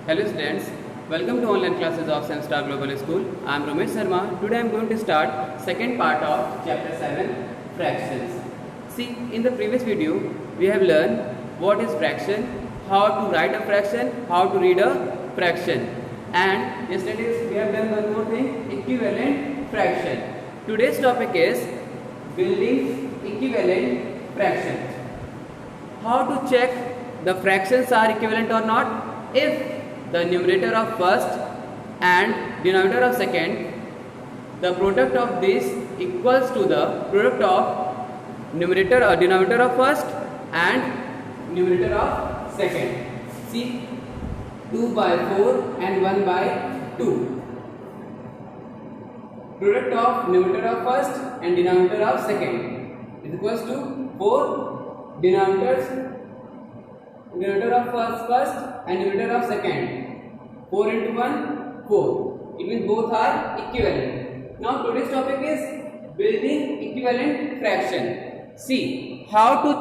Hello students, welcome to online classes of Senstar Global School. I am Ramesh Sharma. Today I am going to start second part of chapter 7 fractions. See, in the previous video we have learned what is fraction, how to write a fraction, how to read a fraction, and yesterday we have done one more thing, equivalent fraction. Today's topic is building equivalent fraction. How to check the fractions are equivalent or not? If the numerator of first and denominator of second, the product of this equals to the product of numerator or denominator of first and numerator of second. See, 2 by 4 and 1 by 2. Product of numerator of first and denominator of second is equals to 4 denominators. Numerator of first and numerator of second. 4 into 1, 4. It means both are equivalent. Now today's topic is building equivalent fraction. See how to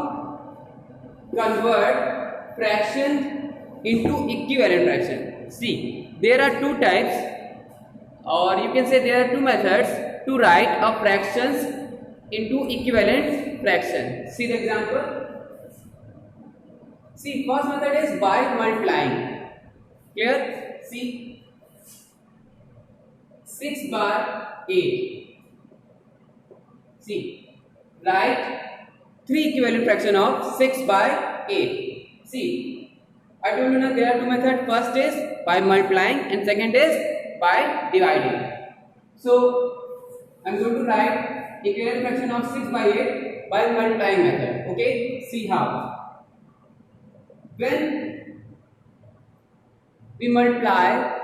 convert fraction into equivalent fraction. See, there are two types, or you can say there are two methods to write a fractions into equivalent fraction. See the example. See, first method is by multiplying. Here, see, 6 by 8. See, write 3 equivalent fraction of 6 by 8. See, I told you now there are two methods. First is by multiplying and second is by dividing. So, I am going to write equivalent fraction of 6 by 8 by multiplying method. Okay, see how. When we multiply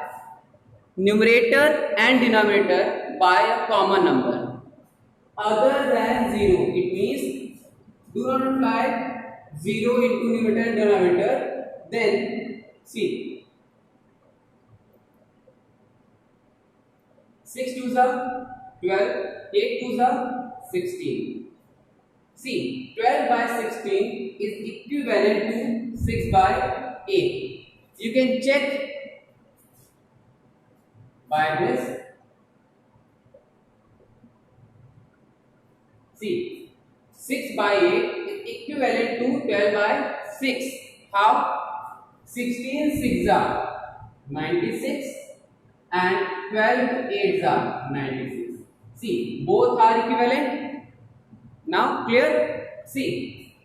numerator and denominator by a common number other than 0, it means do not multiply 0 into numerator and denominator, then see 6 2s are 12, 8 2s are 16. See, 12 by 16 is equivalent to 6 by 8. You can check by this. See, 6 by 8 is equivalent to 12 by 6. How? 16 6s are 96 and 12 8s are 96. See, both are equivalent. Now clear? See,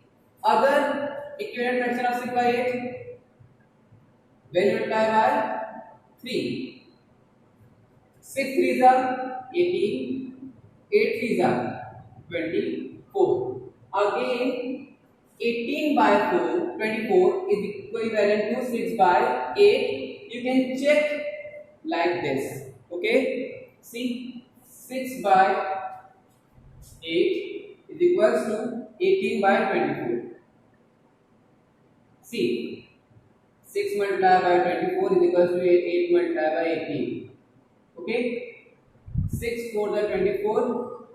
other equivalent fraction of 6 by 8, when you multiply by 3, 6 3s are 18, 8 3s are 24. Again, 18 by 4, 24 is equivalent to 6 by 8. You can check like this. Okay? See, 6 by 8 is equals to 18 by 24. See, 6 multiplied by 24 is equals to 8 multiplied by 18. Okay? 6 4 the 24,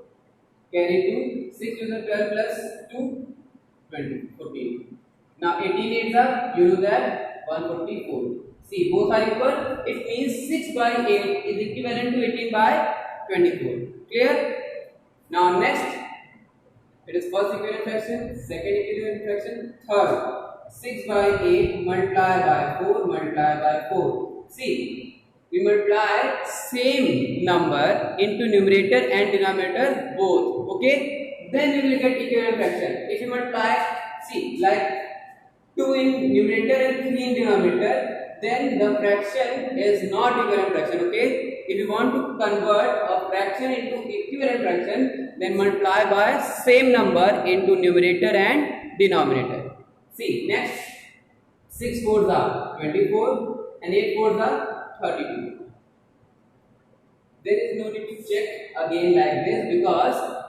carry 2, 6 to the 12 plus 2, 20, 14. Now 18 8s are, you know that, 144. See, both are equal. It means 6 by 8 is equivalent to 18 by 24. Clear? Now next, it is first equivalent fraction, second equivalent fraction, third. 6 by 8 multiplied by 4 multiplied by 4. See, we multiply same number into numerator and denominator both. Okay? Then we will get equivalent fraction. If you multiply, see, like 2 in numerator and 3 in denominator, then the fraction is not equivalent fraction. Okay? If you want to convert a fraction into equivalent fraction, then multiply by same number into numerator and denominator. See, next, 6 4s are 24 and 8 4s are 32. There is no need to check again like this, because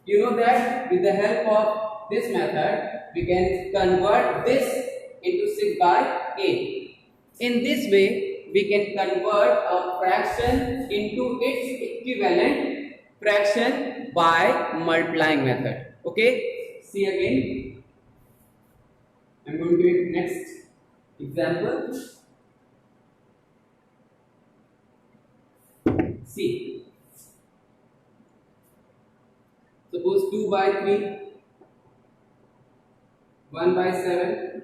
you know that with the help of this method, we can convert this into 6 by 8. In this way, we can convert a fraction into its equivalent fraction by multiplying method. Okay? See again. I am going to make next example. See, suppose 2 by 3, 1 by 7,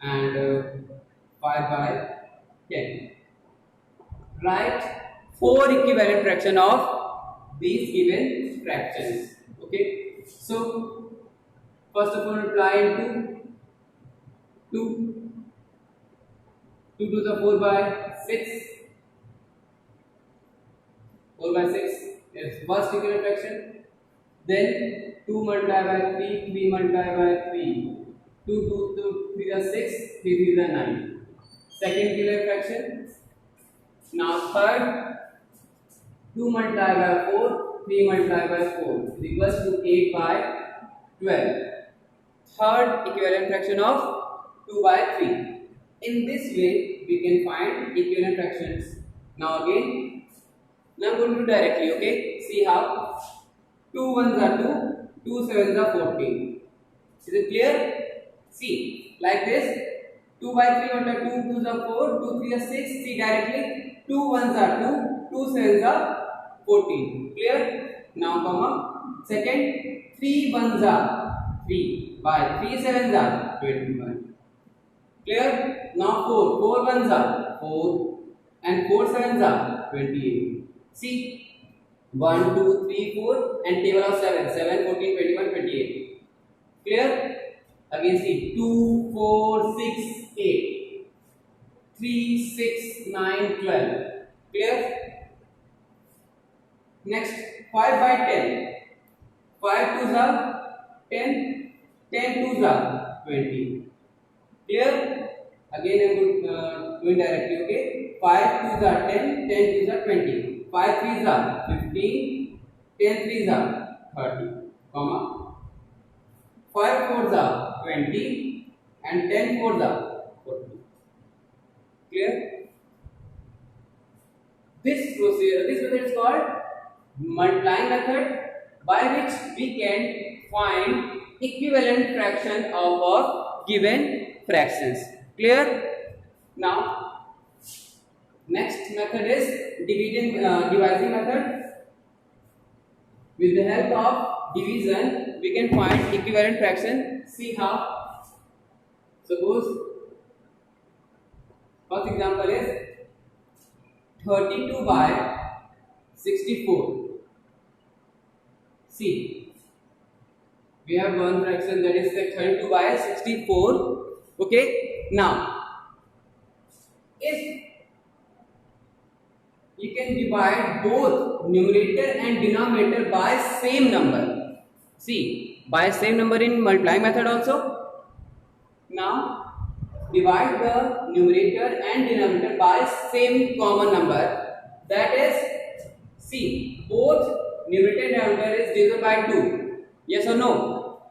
and 5 by 10. Write 4 equivalent fraction of these given fractions. Okay, so first of all multiply into 2, 2 to the 4 by 6, 4 by 6 is first equivalent fraction. Then 2 multiplied by 3, 3 multiplied by 3, 2 3 is 6, 3 is 9. Second equivalent fraction. Now third, 2 multiplied by 4, 3 multiplied by 4 is equals to 8 by 12. Third equivalent fraction of 2 by 3. In this way, we can find equivalent fractions. Now again, now I'm going to do directly, okay? See how? 2 ones are 2, 2 sevens are 14. Is it clear? See, like this, 2 by 3 multiplied 2 2s are 4, 2 3 are 6. See directly, 2 ones are 2, 2 sevens are 14. Clear? Now comma. Second, 3 ones are 3 by 3 sevens are 21. Clear? Now 4, 4 ones are 4 and 4 sevens are 28. See, 1, 2, 3, 4 and table of 7, 7, 14, 21, 28. Clear? Again see, 2, 4, 6, 8, 3, 6, 9, 12. Clear? Next, 5 by 10. 5 twos are 10, 10 twos are 20. Clear? Again I am doing directly, okay? 5 twos are 10, 10 twos are 20. 5 threes are 15, 10 threes are 30, comma. 5 fours are 20 and 10 fours are 40. Clear? This procedure, this method is called multiplying method, by which we can find equivalent fraction of a given fractions. Clear? Now, next method is divising method. With the help of division, we can find equivalent fraction. See how? Suppose first example is 32 by 64. See, we have one fraction, that is 32 by 64. Okay, now if you can divide both numerator and denominator by same number. See, by same number in multiplying method also. Now divide the numerator and denominator by same common number. That is, see, both numerator and denominator is divisible by 2. Yes or no?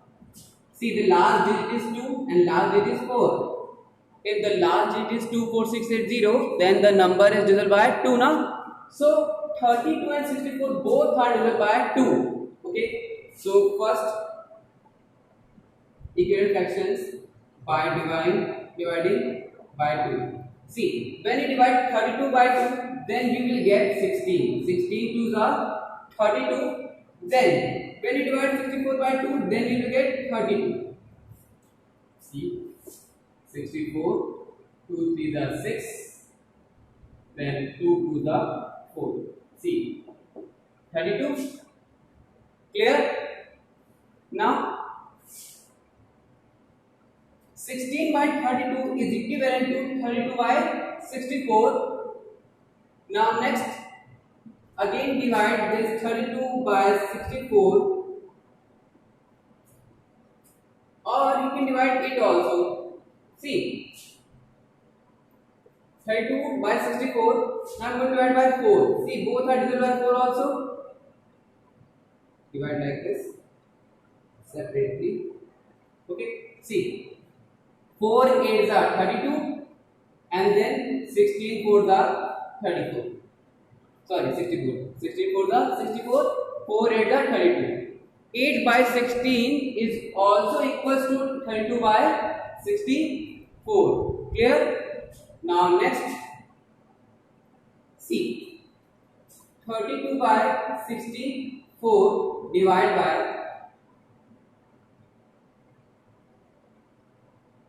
See, the last digit is 2 and last digit is 4. If the last digit is 24680, then the number is divisible by 2 now. So 32 and 64 both are divisible by 2. Okay. So first equivalent fractions by dividing by 2. See, when you divide 32 by 2, then you will get 16. 16 2s are 32. Then when you divide 64 by 2, then you will get 32. See, 64, 2 3s are 6, then 2 2s are 4. See, 32. Clear? Now 16 by 32 is equivalent to 32 by 64. Now next, again divide this 32 by 64, or you can divide it also. See, 32 by 64, now I am going to divide by 4. See, both are divisible by 4 also. Divide like this, separately. Okay, see, 4 8s are 32 and then 16 4s are 34. Sorry, 64. 16 4s are 64, 4 8s are 32. 8 by 16 is also equals to 32 by 64. Clear? Now next, see, 32 by 64 divided by,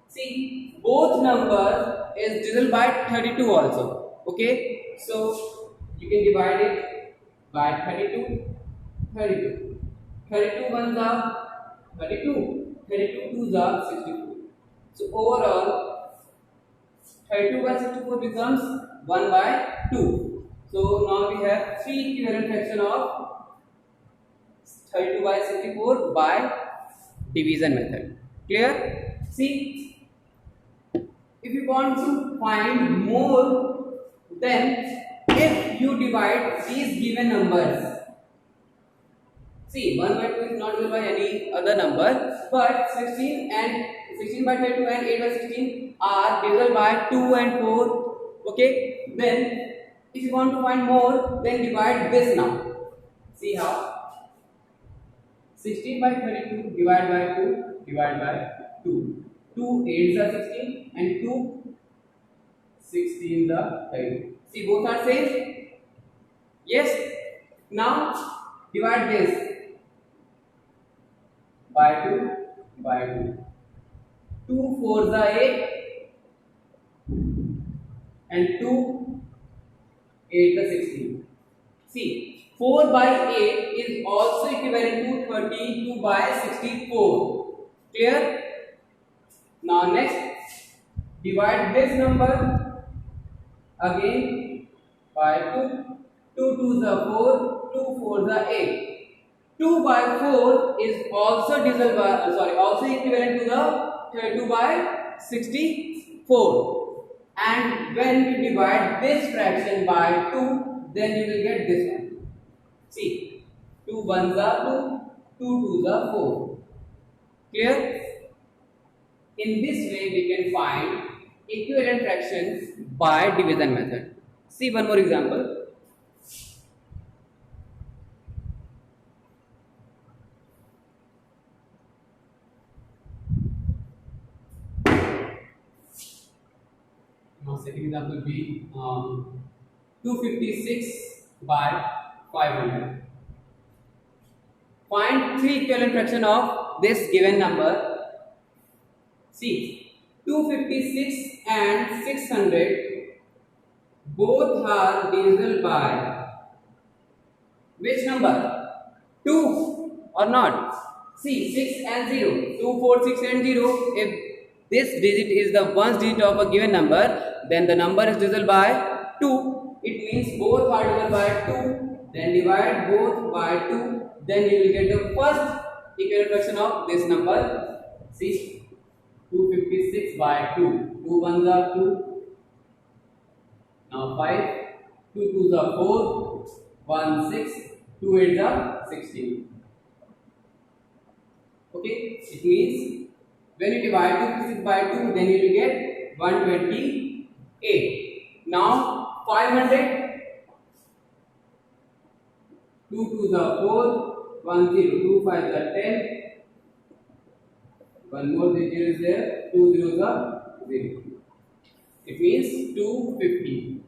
see both numbers is divisible by 32 also. Okay, so you can divide it by 32. 32 32 ones are 32, 32 twos are 64. So overall 32 by 64 becomes 1 by 2. So now we have three equivalent fraction of 32 by 64 by division method. Clear? See, if you want to find more, then if you divide these given numbers, see 1 by 2 is not given by any other number, but 16 by 32 and 8 by 16 are divisible by 2 and 4. Okay, then if you want to find more, then divide this now. See how? 16 by 32 divided by 2 divided by 2. 2 8s are 16 and 2 16s are 32. See, both are same. Yes. Now divide this by 2 by 2. 2 4s are 8 and 2 8 are 16. See, 4 by 8 is also equivalent to 32 by 64. Clear? Now next, divide this number again by 2. 2 2s are 4, 2 4s are 8. 2 by 4 is also divisible by, also equivalent to the 32 by 64. And when we divide this fraction by 2, then you will get this one. See, 2 ones are 2, 2 twos are 4. Clear? In this way, we can find equivalent fractions by division method. See one more example. Now, second example will be 256 by 500. Find three equivalent fraction of this given number. See, 256 and 600 both are divisible by which number? 2 or not? See, 6 and 0. 2, 4, 6 and 0. If this digit is the ones digit of a given number, then the number is divisible by 2. It means both are divisible by 2. Then divide both by 2. Then you will get the first equivalent fraction of this number. See, 256 by 2. 2 ones are 2. Now 5. 2 twos are 4. 1 6. 2 8s are 16. Okay, it means when you divide 256 by 2, then you will get 128. Now 500. 2 twos are 4. 1 0. 2 5s are 10. One more digit is there. 2 zeros are 0. It means 250.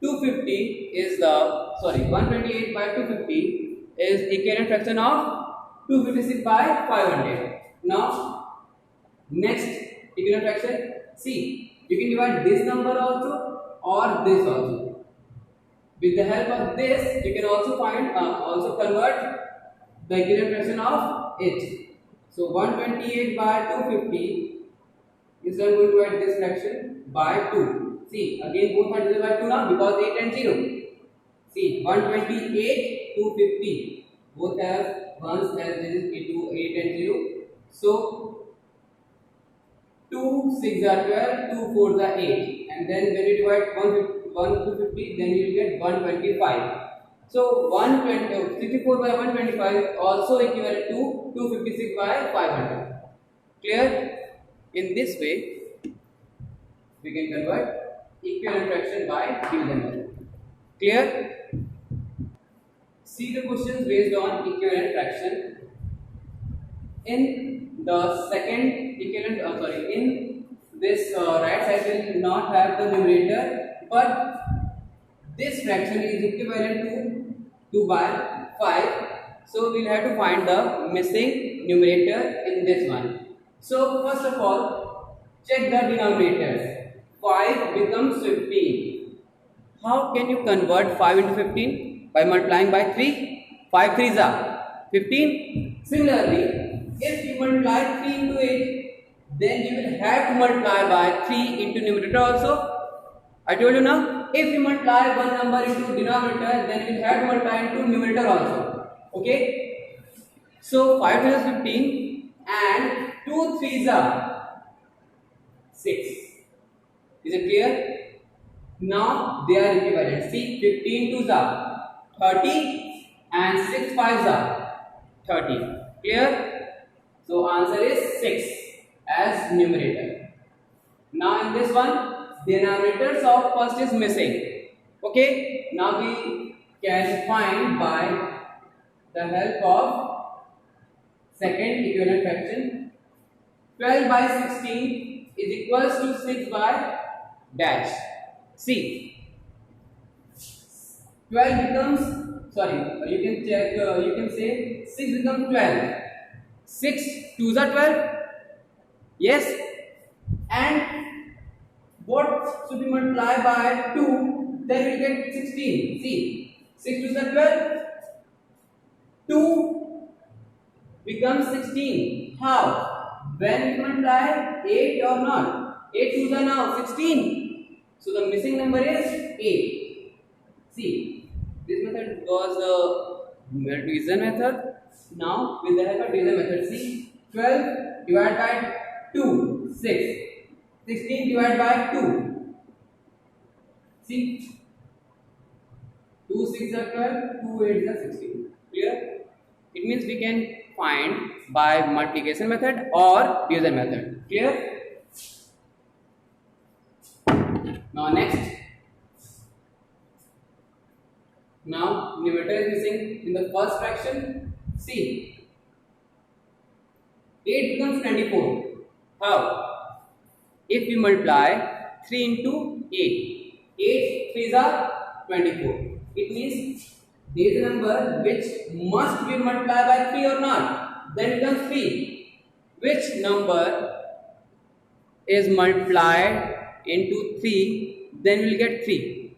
250 is the 128 by 250 is equivalent fraction of 256 by 500. Now next equivalent fraction. See, you can divide this number also or this also. With the help of this, you can also find convert the equivalent fraction of it. So 128 by 250 is going to divide this fraction by 2. See, again both are divided by 2 now because 8 and 0. See, 128 250 both have ones as digits into 8 and 0. So 2 6 are 12, 2 4 are 8, and then when you divide 1 to 50, then you will get 125. So 64 by 125 also equivalent to 256 by 500. Clear? In this way, we can convert equivalent fraction by division method. Clear? See the questions based on equivalent fraction. In the second equivalent, in this right side will not have the numerator, but this fraction is equivalent to 2 by 5. So we'll have to find the missing numerator in this one. So first of all, check the denominators. 5 becomes 15. How can you convert 5 into 15? By multiplying by 3. 5 3s are 15. Similarly, if you multiply 3 into 8, then you will have to multiply by 3 into numerator also. I told you now, if you multiply one number into denominator, then you will have to multiply into numerator also. Okay? So 5 3s are 15 and 2 3s are 6. Is it clear? Now they are equivalent. See, 15 2s are 30 and 6 5s are 30. Clear? So answer is 6 as numerator. Now in this one, denominators of first is missing. Okay? Now we can find by the help of second equivalent fraction. 12 by 16 is equals to 6 by dash. See, 12 becomes, sorry, you can check, you can say 6 becomes 12. 6 2s are 12. Yes. And what should be multiplied by 2? Then we get 16. See, 6 2s are 12. 2 becomes 16. How? When we multiply 8 or not? 8 2s are now 16. So the missing number is 8. See, this method was the division method. Now with the help of division method, see, 12 divided by 2, 6. 16 divided by 2. See, 2 6 are 12, 2 8 are 16. Clear? It means we can find by multiplication method or division method. Clear? Now next. Now numerator is missing in the first fraction. See, 8 becomes 24. How? If we multiply 3 into 8, 8 3s are 24. It means there is a number which must be multiplied by 3 or not. Then becomes 3. Which number is multiplied into 3? Then we will get 3.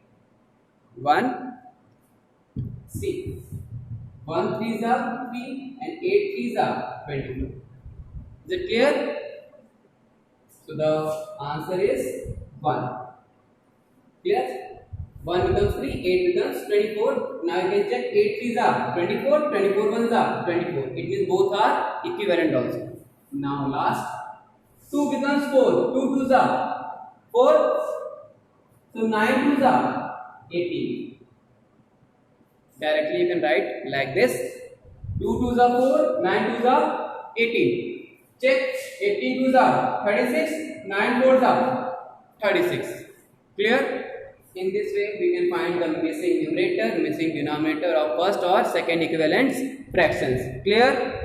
1. See, 1 3s are 3 and 8 3s are 22. Is it clear? So the answer is 1. Clear? 1 becomes 3, 8 becomes 24. Now you can check 8 3s are 24, 24 1s are 24. It means both are equivalent also. Now last, 2 becomes 4, 2 2s are 4. So 9 2s are 18. Directly you can write like this. 2 2s are 4, 9 2s are 18. Check, 18 2s are 36, 9 4s are 36. Clear? In this way we can find the missing numerator, missing denominator of first or second equivalent fractions. Clear?